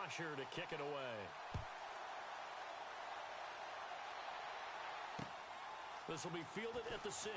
rusher to kick it away. This will be fielded at the 6.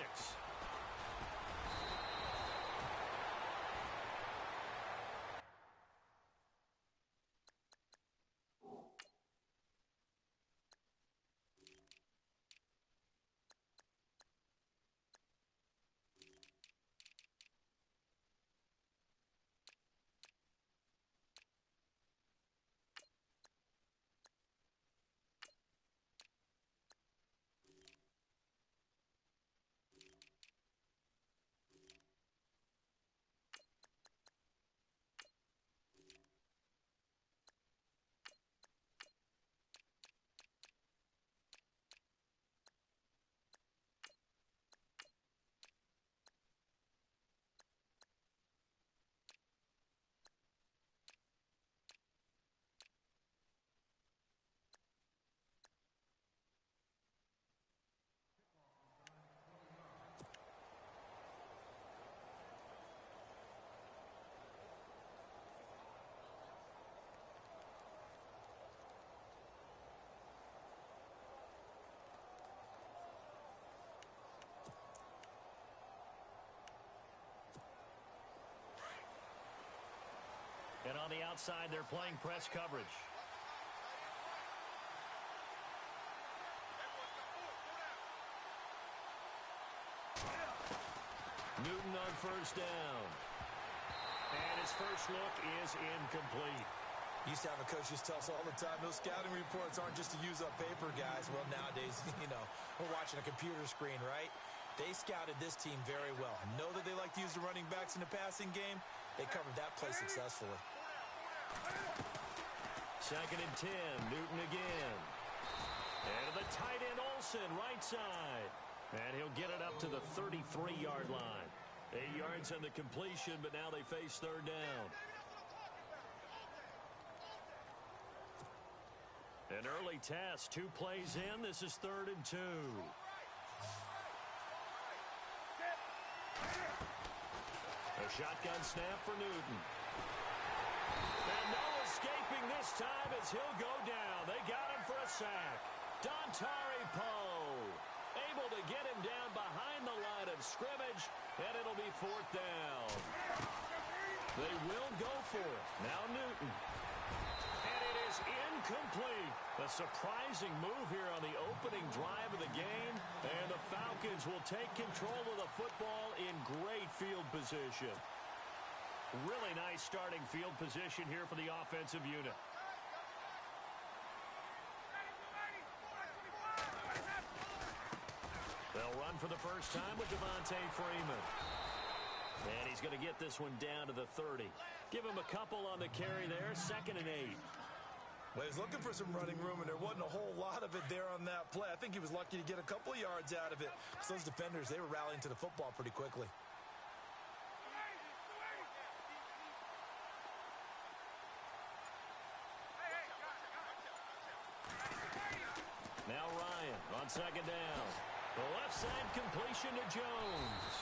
And on the outside, they're playing press coverage. Newton on first down. And his first look is incomplete. Used to have a coach used to tell us all the time, those scouting reports aren't just to use up paper, guys. Well, nowadays, we're watching a computer screen, right? They scouted this team very well. Know that they like to use the running backs in the passing game. They covered that play successfully. 2nd and 10. Newton again. And the tight end Olsen, right side. And he'll get it up to the 33-yard line. 8 yards on the completion, but now they face third down. An early test. 2 plays in. This is 3rd and 2. A shotgun snap for Newton. And no escaping this time as he'll go down. They got him for a sack. Dontari Poe able to get him down behind the line of scrimmage, and it'll be 4th down. They will go for it. Now Newton. And it is incomplete. A surprising move here on the opening drive of the game, and the Falcons will take control of the football in great field position. Really nice starting field position here for the offensive unit. They'll run for the first time with Devontae Freeman. And he's going to get this one down to the 30. Give him a couple on the carry there. 2nd and 8. Well, he was looking for some running room, and there wasn't a whole lot of it there on that play. I think he was lucky to get a couple of yards out of it. Because those defenders, they were rallying to the football pretty quickly. Now Ryan on 2nd down. The left side completion to Jones.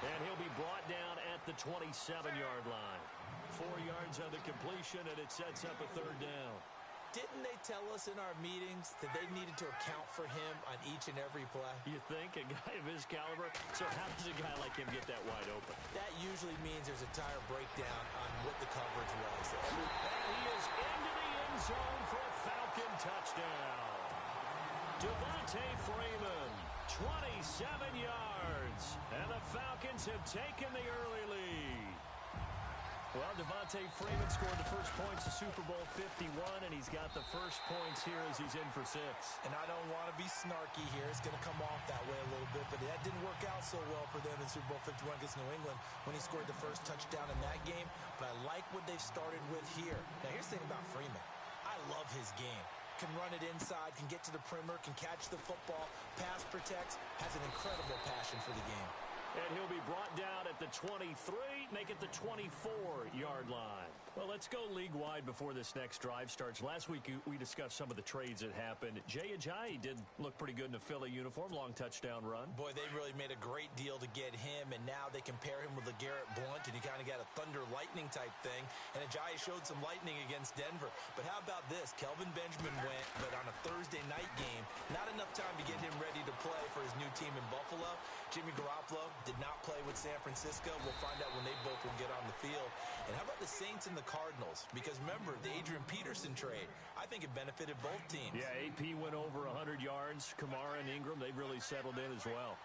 And he'll be brought down at the 27-yard line. 4 yards on the completion, and it sets up a 3rd down. Didn't they tell us in our meetings that they needed to account for him on each and every play? You think? A guy of his caliber? So how does a guy like him get that wide open? That usually means there's a tire breakdown on what the coverage was. And he is into the end zone for a Falcon touchdown. Devontae Freeman, 27 yards. And the Falcons have taken the early lead. Well, Devontae Freeman scored the first points of Super Bowl 51, and he's got the first points here as he's in for 6. And I don't want to be snarky here. It's going to come off that way a little bit, but that didn't work out so well for them in Super Bowl 51 against New England when he scored the first touchdown in that game. But I like what they've started with here. Now, here's the thing about Freeman. I love his game. Can run it inside, can get to the perimeter, can catch the football, pass protects, has an incredible passion for the game. And he'll be brought down at the 23. make it the 24-yard line. Well, let's go league-wide before this next drive starts. Last week, we discussed some of the trades that happened. Jay Ajayi did look pretty good in a Philly uniform, long touchdown run. Boy, they really made a great deal to get him, and now they compare him with LeGarrette Blount, and you kind of got a thunder-lightning type thing, and Ajayi showed some lightning against Denver. But how about this? Kelvin Benjamin went, but on a Thursday night game, not enough time to get him ready to play for his new team in Buffalo. Jimmy Garoppolo did not play with San Francisco. We'll find out when they both will get on the field. And how about the Saints and the Cardinals? Because remember, the Adrian Peterson trade, I think it benefited both teams. Yeah, AP went over 100 yards. Kamara and Ingram, they've really settled in as well.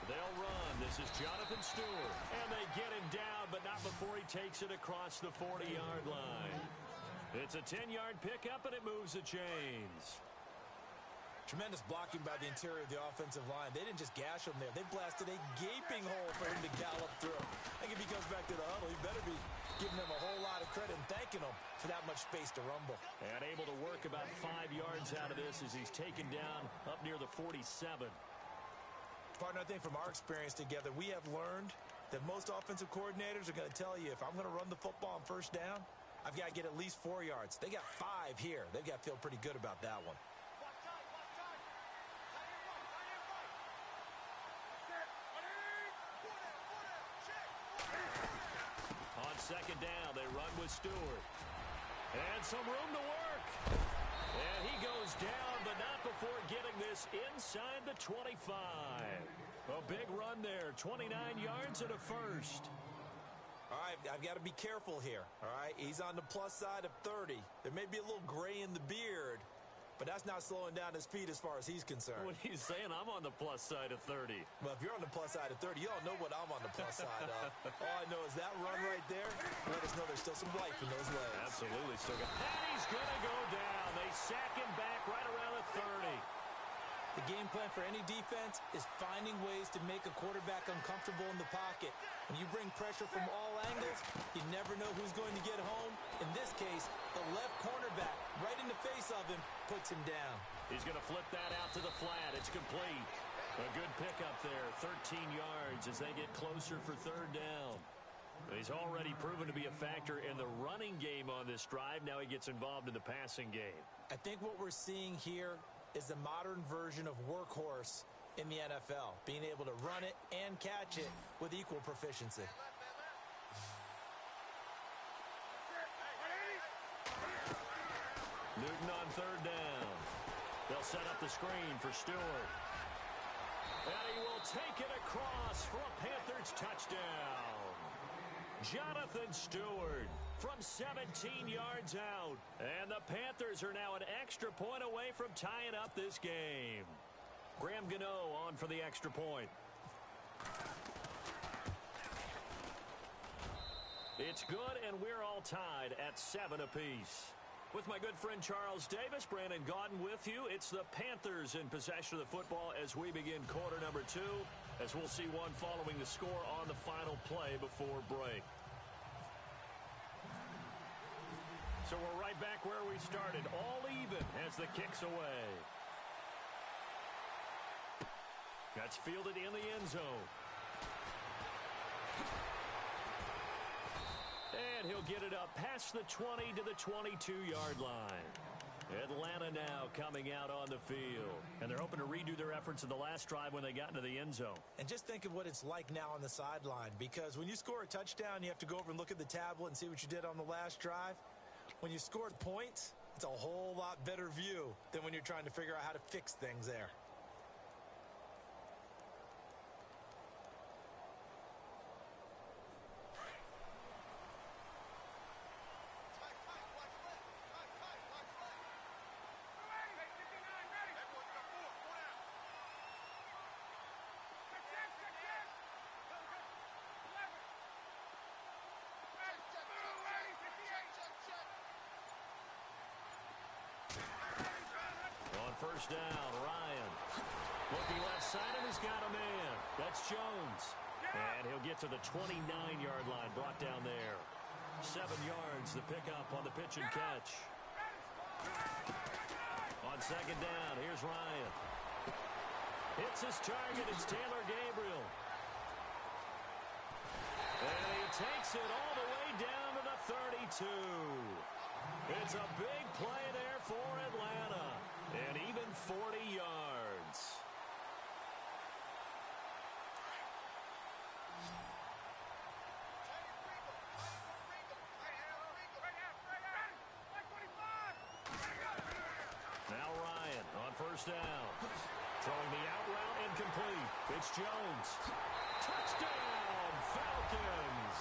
They'll run. This is Jonathan Stewart. And they get him down, but not before he takes it across the 40-yard line. It's a 10-yard pickup, and it moves the chains. Tremendous blocking by the interior of the offensive line. They didn't just gash him there. They blasted a gaping hole for him to gallop through. I think if he goes back to the huddle, he better be giving them a whole lot of credit and thanking them for that much space to rumble. And able to work about 5 yards out of this as he's taken down up near the 47. Partner, I think from our experience together, we have learned that most offensive coordinators are going to tell you, if I'm going to run the football on first down, I've got to get at least 4 yards. They got 5 here. They've got to feel pretty good about that one. On second down, they run with Stewart. And some room to work. And he goes down, but not before getting this inside the 25. A big run there, 29 yards and a first. All right, I've got to be careful here, all right? He's on the plus side of 30. There may be a little gray in the beard, but that's not slowing down his speed as far as he's concerned. What he's saying, I'm on the plus side of 30. Well, if you're on the plus side of 30, you don't know what I'm on the plus side of. All I know is that run right there, let us know there's still some life in those legs. Absolutely. Still got. And he's going to go down. They sack him back right around the 30. The game plan for any defense is finding ways to make a quarterback uncomfortable in the pocket. When you bring pressure from all angles, you never know who's going to get home. In this case, the left cornerback, right in the face of him, puts him down. He's going to flip that out to the flat. It's complete. A good pickup there, 13 yards as they get closer for third down. He's already proven to be a factor in the running game on this drive. Now he gets involved in the passing game. I think what we're seeing here is the modern version of workhorse in the NFL, being able to run it and catch it with equal proficiency. Newton on third down. They'll set up the screen for Stewart. And he will take it across for a Panthers touchdown. Jonathan Stewart from 17 yards out. And the Panthers are now an extra point away from tying up this game. Graham Gano on for the extra point. It's good, and we're all tied at 7 apiece. With my good friend Charles Davis, Brandon Gaudin with you. It's the Panthers in possession of the football as we begin quarter number 2, as we'll see one following the score on the final play before break. So we're right back where we started, all even as the kick's away. That's fielded in the end zone. And he'll get it up past the 20 to the 22-yard line. Atlanta now coming out on the field. And they're hoping to redo their efforts in the last drive when they got into the end zone. And just think of what it's like now on the sideline. Because when you score a touchdown, you have to go over and look at the tablet and see what you did on the last drive. When you scored points, it's a whole lot better view than when you're trying to figure out how to fix things there. First down, Ryan. Looking left side, and he's got a man. That's Jones. And he'll get to the 29-yard line, brought down there. 7 yards, the pickup on the pitch and catch. On second down, here's Ryan. Hits his target. It's Taylor Gabriel. And he takes it all the way down to the 32. It's a big play there for Atlanta. And even 40 yards. Now Ryan on first down. Throwing the out route incomplete. It's Jones. Touchdown, Falcons.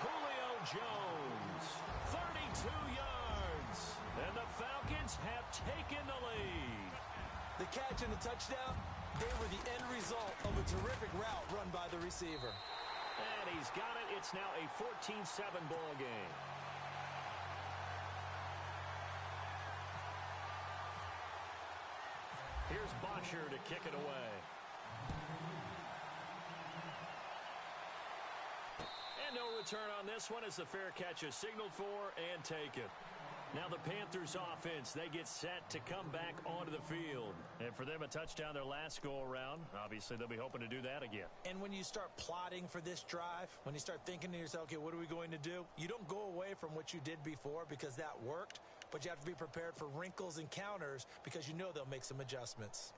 Julio Jones, 32 yards. And the Falcons have taken the lead. The catch and the touchdown, they were the end result of a terrific route run by the receiver. And he's got it. It's now a 14-7 ball game. Here's Bosher to kick it away. And no return on this one as the fair catch is signaled for and taken. Now the Panthers offense, they get set to come back onto the field. And for them, a touchdown their last go-around. Obviously, they'll be hoping to do that again. And when you start plotting for this drive, when you start thinking to yourself, okay, what are we going to do? You don't go away from what you did before because that worked, but you have to be prepared for wrinkles and counters because you know they'll make some adjustments.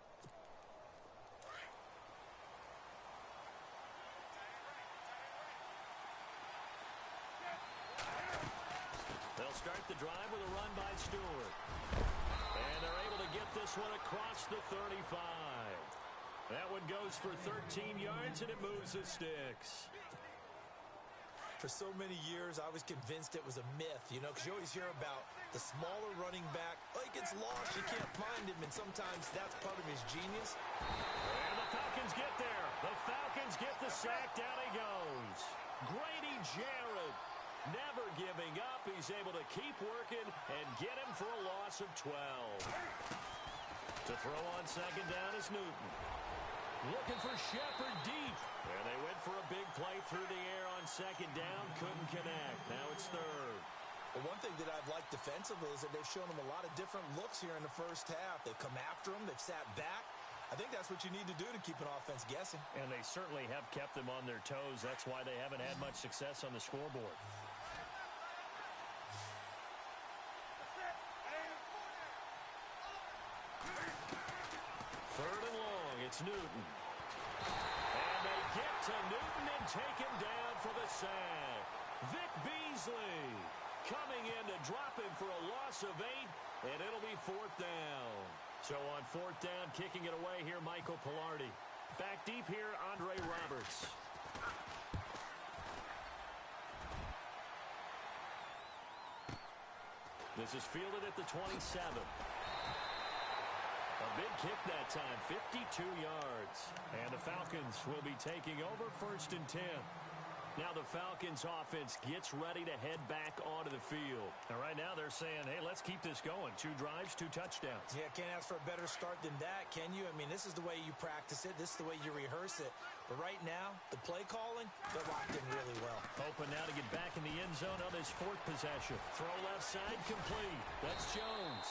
They'll start the drive with a run by Stewart. And they're able to get this one across the 35. That one goes for 13 yards, and it moves the sticks. For so many years, I was convinced it was a myth, you know, because you always hear about the smaller running back. Oh, he gets lost, you can't find him, and sometimes that's part of his genius. And the Falcons get there. The Falcons get the sack. Down he goes. Grady Jarrett. Never giving up. He's able to keep working and get him for a loss of 12. To throw on second down is Newton. Looking for Shepard deep. And they went for a big play through the air on second down. Couldn't connect. Now it's third. Well, one thing that I've liked defensively is that they've shown them a lot of different looks here in the first half. They've come after them. They've sat back. I think that's what you need to do to keep an offense guessing. And they certainly have kept them on their toes. That's why they haven't had much success on the scoreboard. Third and long, it's Newton. And they get to Newton and take him down for the sack. Vic Beasley coming in to drop him for a loss of 8, and it'll be fourth down. So on fourth down, kicking it away here, Michael Pilardi. Back deep here, Andre Roberts. This is fielded at the 27. A big kick that time, 52 yards. And the Falcons will be taking over first and 10. Now the Falcons offense gets ready to head back onto the field. And right now they're saying, hey, let's keep this going. 2 drives, 2 touchdowns. Yeah, can't ask for a better start than that, can you? I mean, this is the way you practice it. This is the way you rehearse it. But right now, the play calling, they're locked in really well. Hoping now to get back in the end zone on his 4th possession. Throw left side, complete. That's Jones.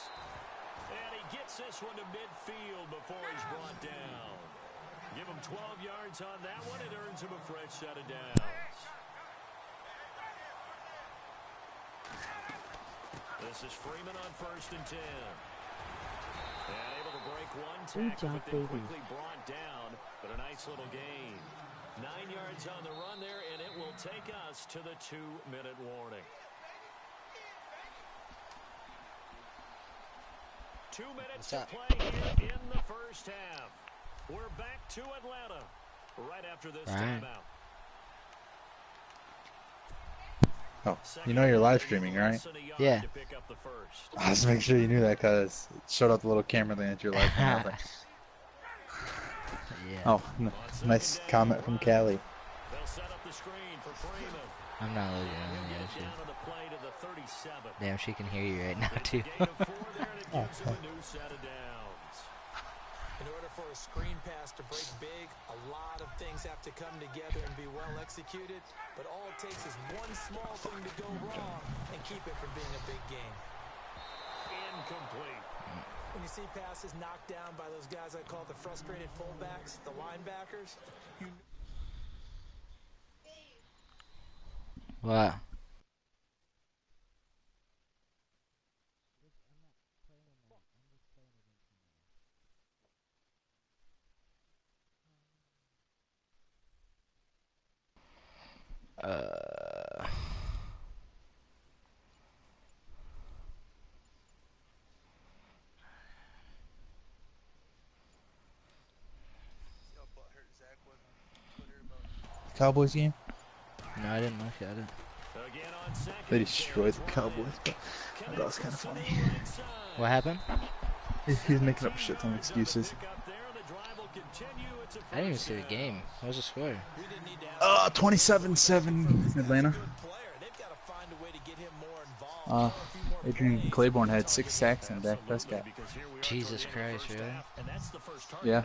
And he gets this one to midfield before he's brought down. Give him 12 yards on that one. It earns him a fresh set of downs. This is Freeman on first and 10. And able to break one tackle, but then quickly brought down. But a nice little gain. 9 yards on the run there, and it will take us to the 2-minute warning. 2 minutes to play here in the first half. We're back to Atlanta right after this timeout. Oh, you know you're live streaming, right? Yeah. I was making sure you knew that because it showed up the little camera thing that you're live streaming. Yeah. Oh, nice comment from Callie. I'm not looking at it. Damn, she can hear you right now, too. In order for a screen pass to break big, a lot of things have to come together and be well executed. But all it takes is one small thing to go wrong and keep it from being a big game. Incomplete. When you see passes knocked down by those guys I call the frustrated fullbacks, the linebackers, What? Cowboys game? No, I didn't look at it. They destroyed the Cowboys, but I thought it was kind of funny. What happened? He's making up shit ton of excuses. I didn't even see the game. What was the score? 27-7 Atlanta. Adrian Claiborne had 6 sacks and Dak Prescott. Jesus Christ, really? Yeah.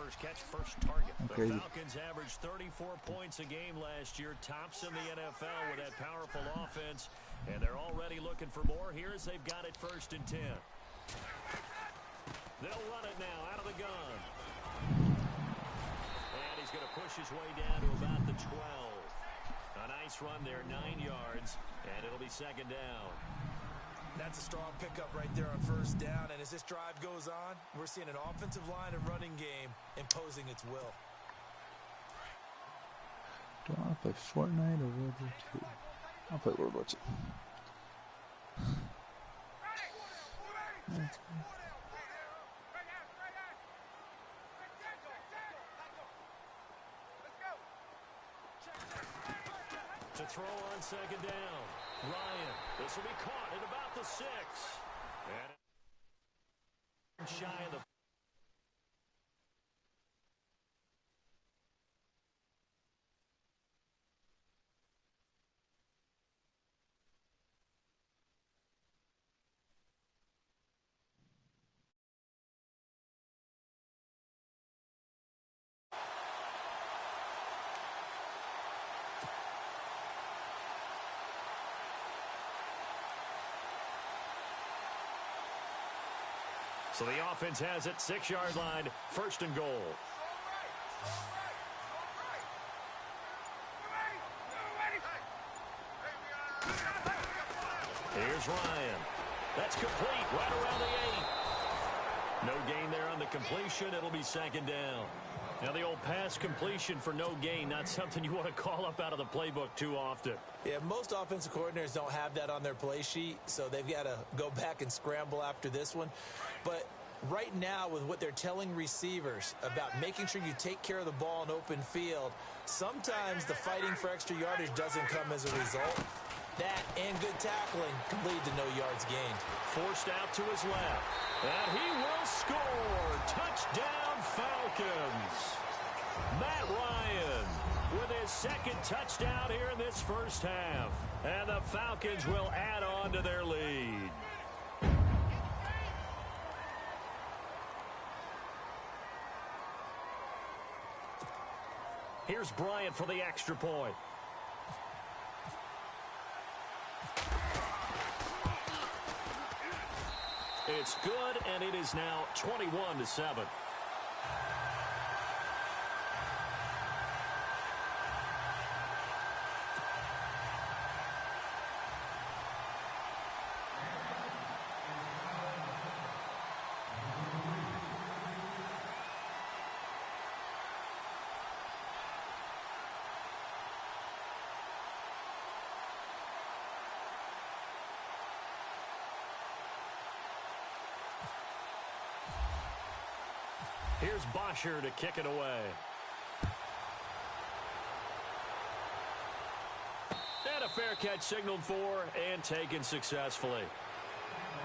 Crazy. Crazy. Falcons averaged 34 points a game last year, tops in the NFL with that powerful offense, and they're already looking for more here as they've got it 1st and 10. They'll run it now out of the gun. And he's going to push his way down to about the 12. A nice run there, 9 yards, and it'll be 2nd down. That's a strong pickup right there on 1st down, and as this drive goes on, we're seeing an offensive line and running game imposing its will. Do I want to play Fortnite or World War II? I'll play World War II. To throw on 2nd down. Ryan, this will be caught at about the 6. And shy of the... So the offense has it, 6-yard line, 1st and goal. Here's Ryan. That's complete right around the 8. No gain there on the completion. It'll be 2nd down. Now the old pass completion for no gain, not something you want to call up out of the playbook too often. Yeah, most offensive coordinators don't have that on their play sheet, so they've got to go back and scramble after this one. But right now, with what they're telling receivers about making sure you take care of the ball in open field, sometimes the fighting for extra yardage doesn't come as a result. That and good tackling can lead to no yards gained. Forced out to his left. And he will score. Touchdown, Falcons. Matt Ryan with his 2nd touchdown here in this 1st half. And the Falcons will add on to their lead. Here's Bryant for the extra point. It's good, and it is now 21-7. Here's Bosher to kick it away. And a fair catch signaled for and taken successfully.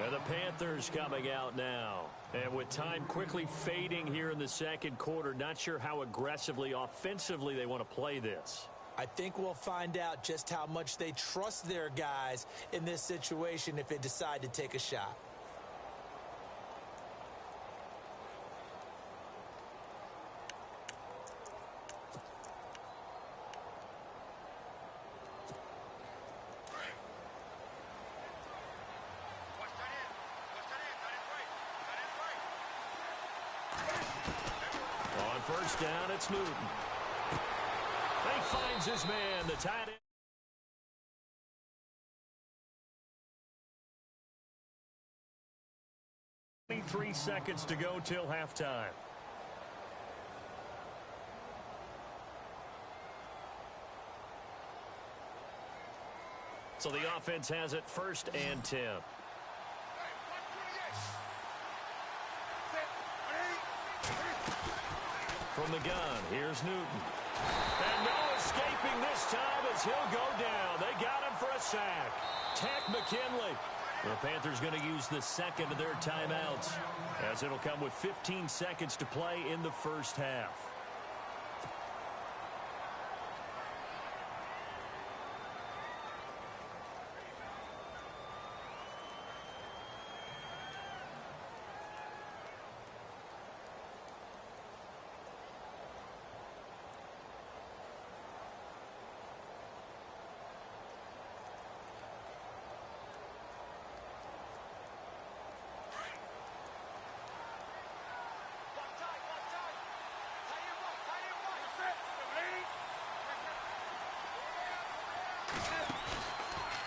And the Panthers coming out now. And with time quickly fading here in the 2nd quarter, not sure how aggressively, offensively they want to play this. I think we'll find out just how much they trust their guys in this situation if they decide to take a shot. first down, it's Newton. He finds his man, the tight end. 23 seconds to go till halftime. So the offense has it first and 10. From the gun, here's Newton. And no escaping this time as he'll go down. They got him for a sack. Tech McKinley. The Panthers going to use the second of their timeouts, as it'll come with 15 seconds to play in the first half.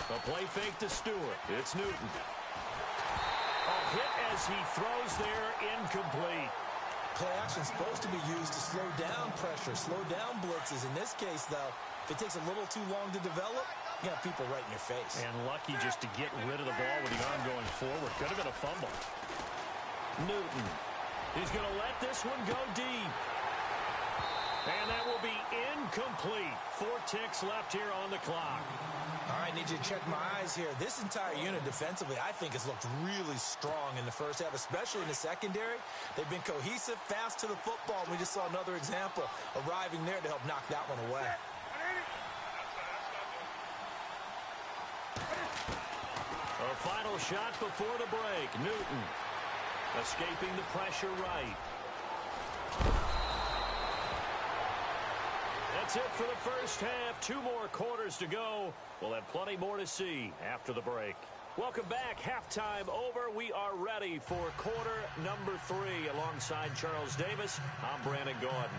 A play fake to Stewart. It's Newton. A hit as he throws there, incomplete. Play action is supposed to be used to slow down pressure, slow down blitzes. In this case, though, if it takes a little too long to develop, you have people right in your face. And lucky just to get rid of the ball with the arm going forward. Could have been a fumble. Newton. He's going to let this one go deep. And that will be incomplete. 4 ticks left here on the clock. All right, need you to check my eyes here. This entire unit defensively, I think, has looked really strong in the first half, especially in the secondary. They've been cohesive, fast to the football. We just saw another example arriving there to help knock that one away. A final shot before the break. Newton escaping the pressure right. That's it for the first half. 2 more quarters to go. We'll have plenty more to see after the break. Welcome back. Halftime over. We are ready for quarter number 3. Alongside Charles Davis, I'm Brandon Gordon.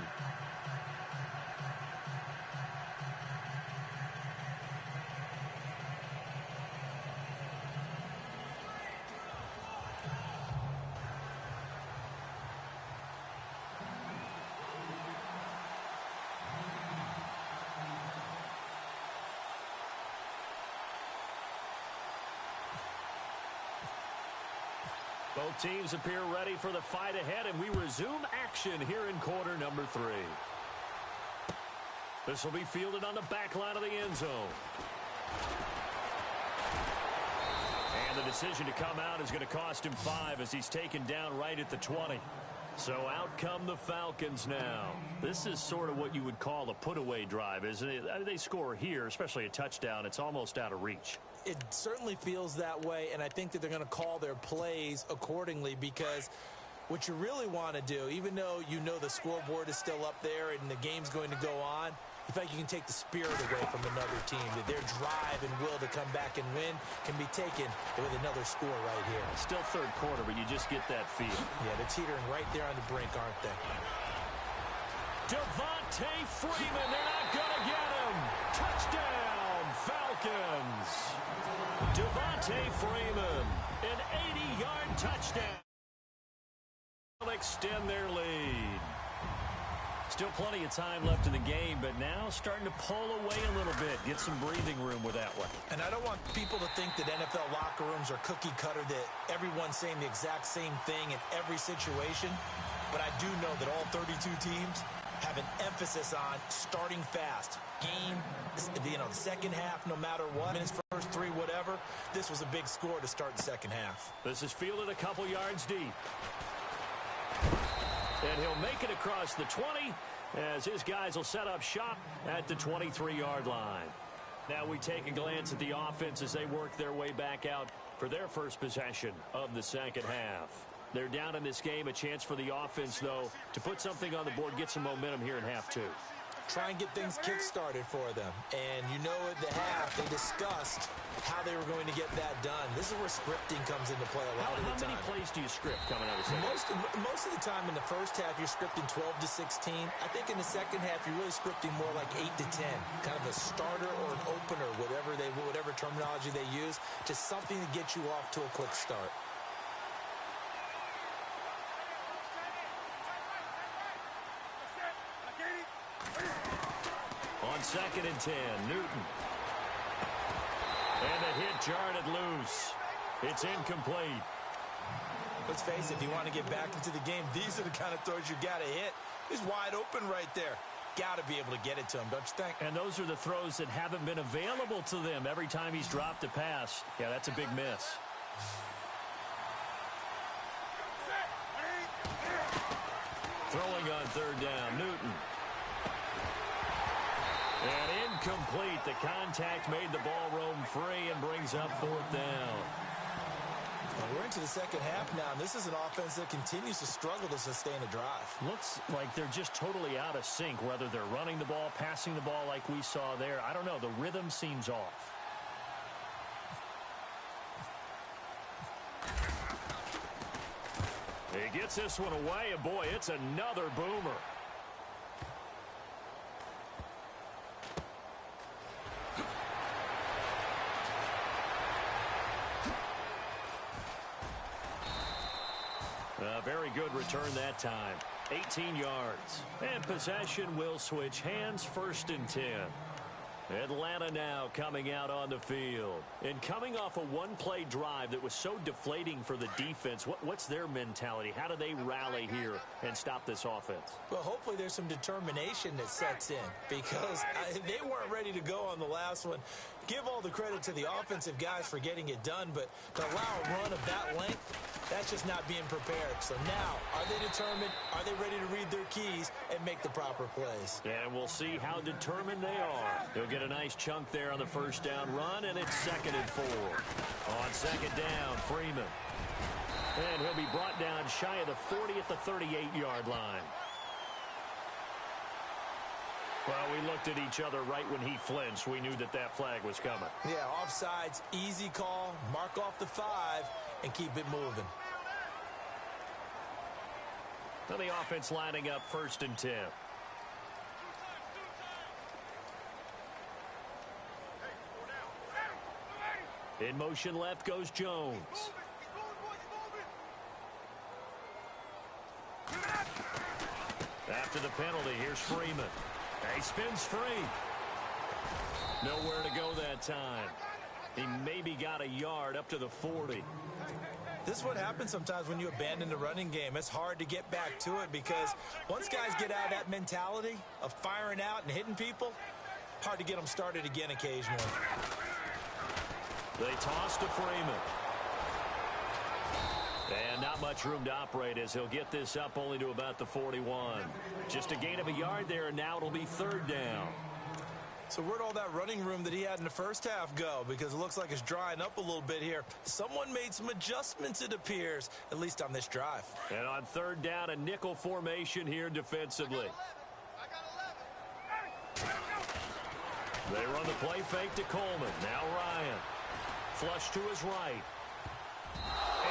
Both teams appear ready for the fight ahead, and we resume action here in quarter number 3. This will be fielded on the back line of the end zone. And the decision to come out is going to cost him 5 as he's taken down right at the 20. So out come the Falcons now. This is sort of what you would call a put-away drive, isn't it? They score here, especially a touchdown. It's almost out of reach. It certainly feels that way, and I think that they're going to call their plays accordingly, because what you really want to do, even though you know the scoreboard is still up there and the game's going to go on, in fact, you can take the spirit away from another team. That their drive and will to come back and win can be taken with another score right here. Still third quarter, but you just get that feel. Yeah, they're teetering right there on the brink, aren't they? Devontae Freeman, they're not going to get him. Touchdown, Falcons. Devontae Freeman, an 80-yard touchdown. They'll extend their lead. Still plenty of time left in the game, but now starting to pull away a little bit. Get some breathing room with that one. And I don't want people to think that NFL locker rooms are cookie cutter, that everyone's saying the exact same thing in every situation. But I do know that all 32 teams have an emphasis on starting fast. Game, the second half, no matter what, minutes, first 3, whatever. This was a big score to start the second half. This is fielded a couple yards deep. And he'll make it across the 20 as his guys will set up shop at the 23-yard line. Now we take a glance at the offense as they work their way back out for their first possession of the second half. They're down in this game. A chance for the offense, though, to put something on the board, get some momentum here in half 2. try and get things kick-started for them. And you know at the half, they discussed how they were going to get that done. This is where scripting comes into play a lot of the time. How many plays do you script coming out of the second? Most of the time in the first half, you're scripting 12 to 16. I think in the second half, you're really scripting more like 8 to 10. Kind of a starter or an opener, whatever terminology they use. Just something to get you off to a quick start. On 2nd and 10, Newton. And the hit jarred it loose. It's incomplete. Let's face it, if you want to get back into the game, these are the kind of throws you got to hit. He's wide open right there. Got to be able to get it to him, don't you think? And those are the throws that haven't been available to them every time he's dropped a pass. Yeah, that's a big miss. Throwing on 3rd down, Newton. And incomplete. The contact made the ball roam free and brings up 4th down. Well, we're into the second half now, and this is an offense that continues to struggle to sustain a drive. Looks like they're just totally out of sync, whether they're running the ball, passing the ball like we saw there. I don't know. The rhythm seems off. He gets this one away, and boy, it's another boomer. Very good return that time. 18 yards. And possession will switch hands, 1st and 10. Atlanta now coming out on the field. And coming off a one-play drive that was so deflating for the defense, what's their mentality? How do they rally here and stop this offense? Well, hopefully there's some determination that sets in because they weren't ready to go on the last one. Give all the credit to the offensive guys for getting it done, but to allow a run of that length, that's just not being prepared. So now, are they determined? Are they ready to read their keys and make the proper plays? And we'll see how determined they are. They'll get a nice chunk there on the 1st down run, and it's 2nd and 4. On 2nd down, Freeman. And he'll be brought down shy of the 40 at the 38-yard line. Well, we looked at each other right when he flinched. We knew that flag was coming. Yeah, offsides, easy call, mark off the 5, and keep it moving. Now the offense lining up 1st and 10. In motion left goes Jones. After the penalty, here's Freeman. He spins free. Nowhere to go that time. He maybe got a yard up to the 40. This is what happens sometimes when you abandon the running game. It's hard to get back to it because once guys get out of that mentality of firing out and hitting people, hard to get them started again occasionally. They toss to Freeman. And not much room to operate as he'll get this up only to about the 41. Just a gain of a yard there, and now it'll be 3rd down. So where'd all that running room that he had in the first half go? Because it looks like it's drying up a little bit here. Someone made some adjustments, it appears, at least on this drive. And on 3rd down, a nickel formation here defensively. They run the play fake to Coleman. Now Ryan. Flush to his right.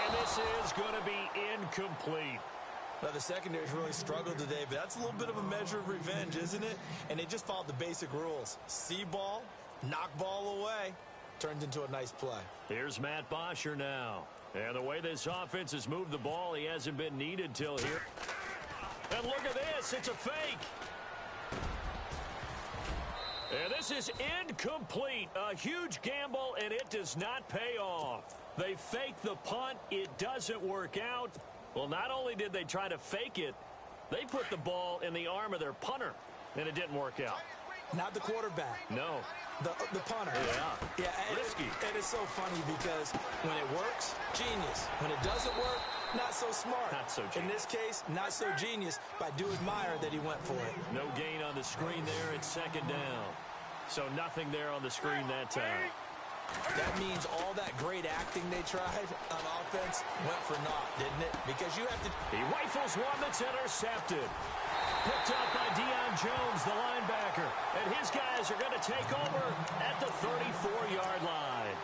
And this is going to be incomplete. Now, the secondary's really struggled today, but that's a little bit of a measure of revenge, isn't it? And they just followed the basic rules. See ball, knock ball away. Turned into a nice play. Here's Matt Bosher now. And the way this offense has moved the ball, he hasn't been needed till here. And look at this. It's a fake. And this is incomplete. A huge gamble, and it does not pay off. They fake the punt. It doesn't work out. Well, not only did they try to fake it, they put the ball in the arm of their punter, and it didn't work out. Not the quarterback. No. The punter. Yeah. And risky. It is so funny because when it works, genius. When it doesn't work, not so smart. Not so genius. In this case, not so genius, but I do admire that he went for it. No gain on the screen there. It's 2nd down. So nothing there on the screen that time. That means all that great acting they tried on offense went for naught, didn't it? Because you have to... He rifles one that's intercepted. Picked up by Deion Jones, the linebacker. And his guys are going to take over at the 34-yard line.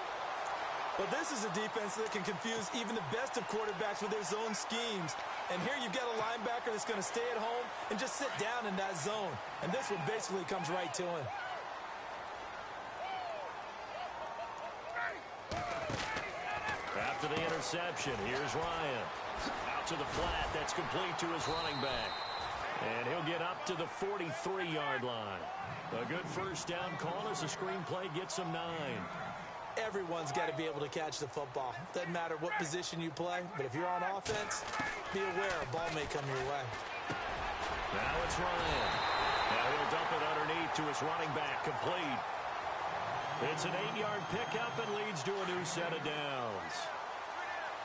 Well, this is a defense that can confuse even the best of quarterbacks with their zone schemes. And here you've got a linebacker that's going to stay at home and just sit down in that zone. And this one basically comes right to him. After the interception, here's Ryan. Out to the flat. That's complete to his running back. And he'll get up to the 43-yard line. A good first down call as the screenplay gets him 9. Everyone's got to be able to catch the football. Doesn't matter what position you play, but if you're on offense, be aware a ball may come your way. Now it's Ryan. Now he'll dump it underneath to his running back, complete. It's an 8-yard pickup and leads to a new set of downs.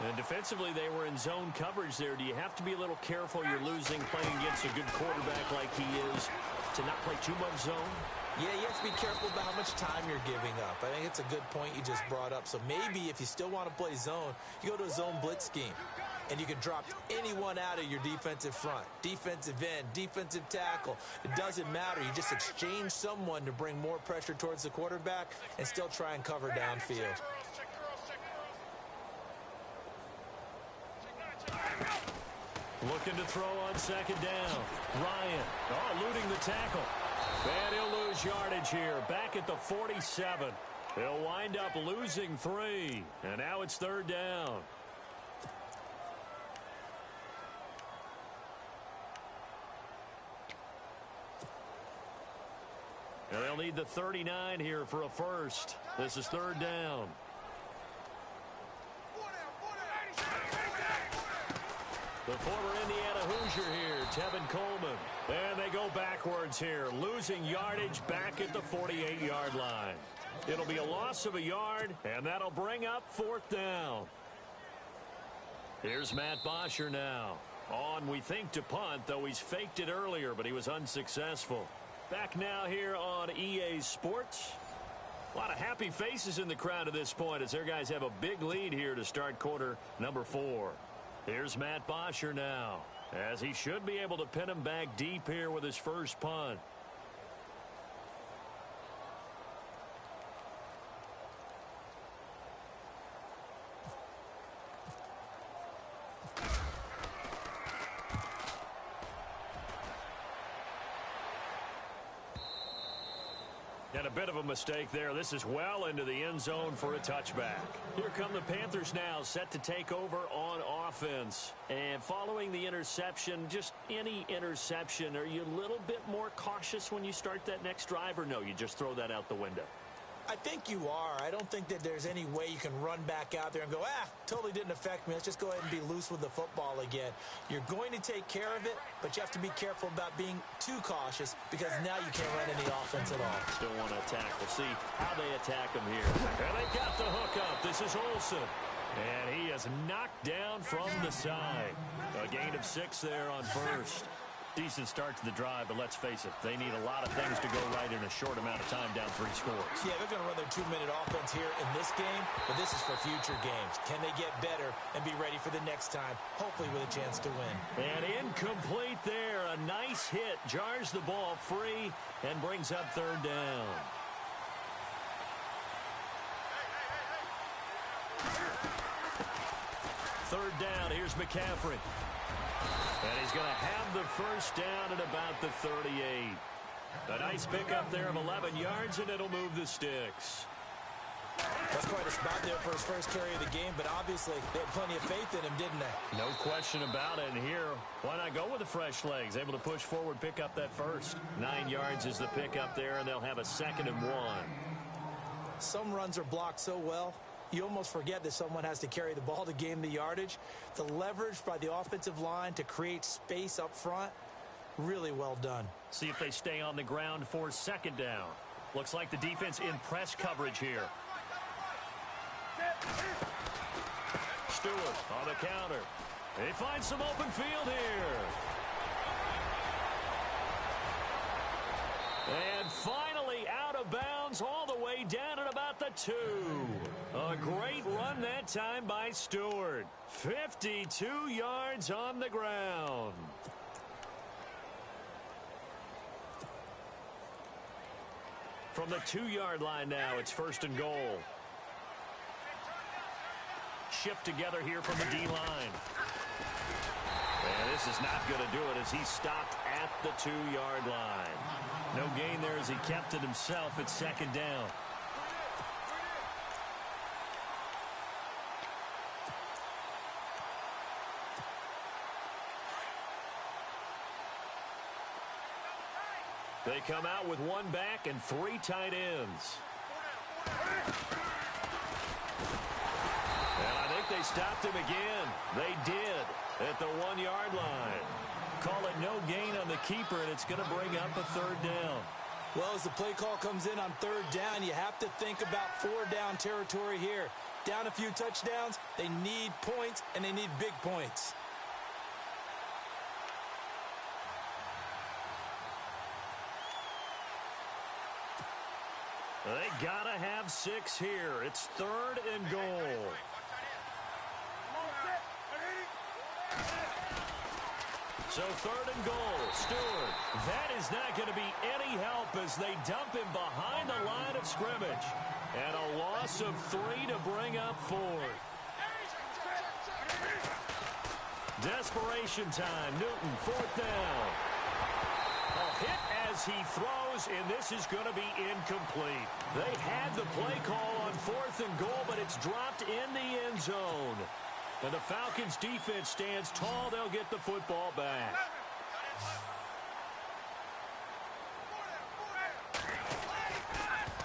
And defensively, they were in zone coverage there. Do you have to be a little careful? You're losing playing against a good quarterback like he is to not play too much zone? Yeah, you have to be careful about how much time you're giving up. I think it's a good point you just brought up. So maybe if you still want to play zone, you go to a zone blitz scheme. And you can drop anyone out of your defensive front. Defensive end, defensive tackle. It doesn't matter. You just exchange someone to bring more pressure towards the quarterback and still try and cover downfield. Looking to throw on second down. Ryan, eluding the tackle. And he'll lose yardage here. Back at the 47. He'll wind up losing 3. And now it's third down. And they'll need the 39 here for a first. This is third down. The former Indiana Hoosier here, Tevin Coleman. And they go backwards here, losing yardage back at the 48-yard line. It'll be a loss of a yard, and that'll bring up fourth down. Here's Matt Bosher now. On, we think, to punt, though he's faked it earlier, but he was unsuccessful. Back now here on EA Sports. A lot of happy faces in the crowd at this point as their guys have a big lead here to start quarter number 4. Here's Matt Bosher now, as he should be able to pin him back deep here with his first punt. And a bit of a mistake there. This is well into the end zone for a touchback. Here come the Panthers now, set to take over on offense. And following the interception, just any interception, are you a little bit more cautious when you start that next drive, or no, you just throw that out the window? I think you are. I don't think that there's any way you can run back out there and go, totally didn't affect me. Let's just go ahead and be loose with the football again. You're going to take care of it, but you have to be careful about being too cautious because now you can't run any offense at all. Still want to attack. We'll see how they attack him here. And they got the hook up. This is Olsen. And he is knocked down from the side. A gain of 6 there on first. Decent start to the drive, but let's face it, they need a lot of things to go right in a short amount of time, down 3 scores. Yeah, they're going to run their 2-minute offense here in this game, but this is for future games. Can they get better and be ready for the next time, hopefully with a chance to win? And incomplete there. A nice hit. Jars the ball free and brings up third down. Third down. Here's McCaffrey. And he's going to have the first down at about the 38. A nice pickup there of 11 yards, and it'll move the sticks. That's quite a spot there for his first carry of the game, but obviously they had plenty of faith in him, didn't they? No question about it. And here, why not go with the fresh legs? Able to push forward, pick up that first. 9 yards is the pickup there, and they'll have a 2nd and 1. Some runs are blocked so well, you almost forget that someone has to carry the ball to gain the yardage. The leverage by the offensive line to create space up front, really well done. See if they stay on the ground for 2nd down. Looks like the defense in press coverage here. Stewart on the counter. They find some open field here. And finally out of bounds all the way down at about the 2. A great run that time by Stewart. 52 yards on the ground. From the 2-yard line now, it's 1st and goal. Shift together here from the D-line. And this is not going to do it as he's stopped at the 2-yard line. No gain there as he kept it himself at 2nd down. They come out with 1 back and 3 tight ends. And I think they stopped him again. They did at the 1-yard line. Call it no gain on the keeper, and it's going to bring up a 3rd down. Well, as the play call comes in on 3rd down, you have to think about 4-down territory here. Down a few touchdowns, they need points, and they need big points. They gotta have 6 here. It's 3rd and goal. So 3rd and goal. Stewart. That is not going to be any help as they dump him behind the line of scrimmage. And a loss of 3 to bring up 4th. Desperation time. Newton, 4th down. A hit as he throws, and this is going to be incomplete. They had the play call on 4th and goal, but it's dropped in the end zone. And the Falcons' defense stands tall. They'll get the football back.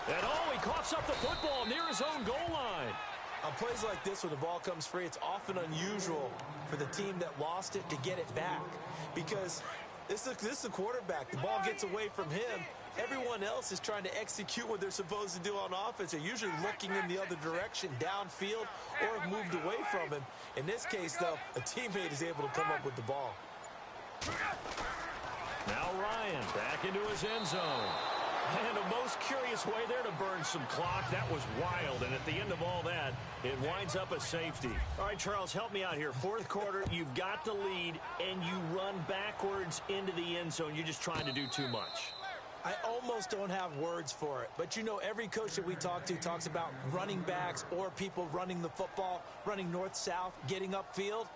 And he coughs up the football near his own goal line. On plays like this, when the ball comes free, it's often unusual for the team that lost it to get it back. Because this is a quarterback. The ball gets away from him. Everyone else is trying to execute what they're supposed to do on offense. They're usually looking in the other direction, downfield, or have moved away from him. In this case, though, a teammate is able to come up with the ball. Now Ryan back into his end zone. And a most curious way there to burn some clock. That was wild, and at the end of all that, it winds up a safety. All right, Charles, help me out here. 4th quarter, you've got the lead, and you run backwards into the end zone. You're just trying to do too much. I almost don't have words for it. But, you know, every coach that we talk to talks about running backs or people running the football, running north-south, getting upfield.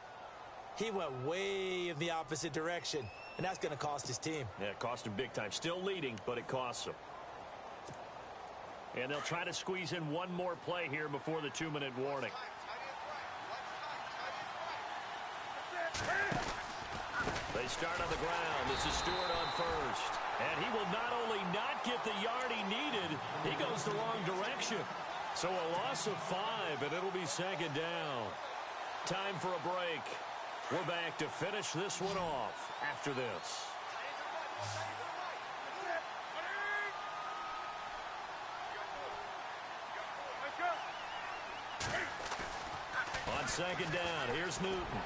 He went way in the opposite direction, and that's going to cost his team. Yeah, it cost him big time. Still leading, but it costs him. And they'll try to squeeze in one more play here before the 2-minute warning. They start on the ground. This is Stewart on first. And he will not only not get the yard he needed, he goes the wrong direction. So a loss of 5, and it'll be 2nd down. Time for a break. We're back to finish this one off after this. On 2nd down, here's Newton.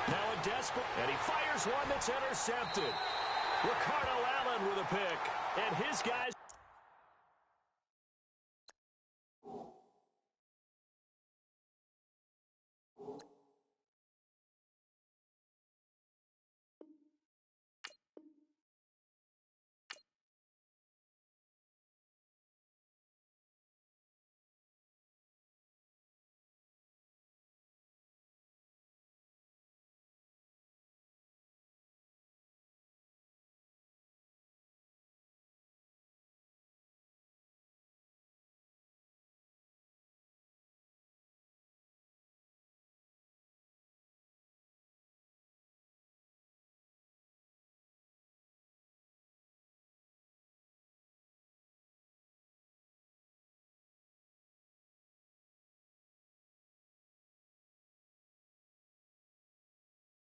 Now a desperate, and he fires one that's intercepted. Ricardo Allen with a pick, and his guys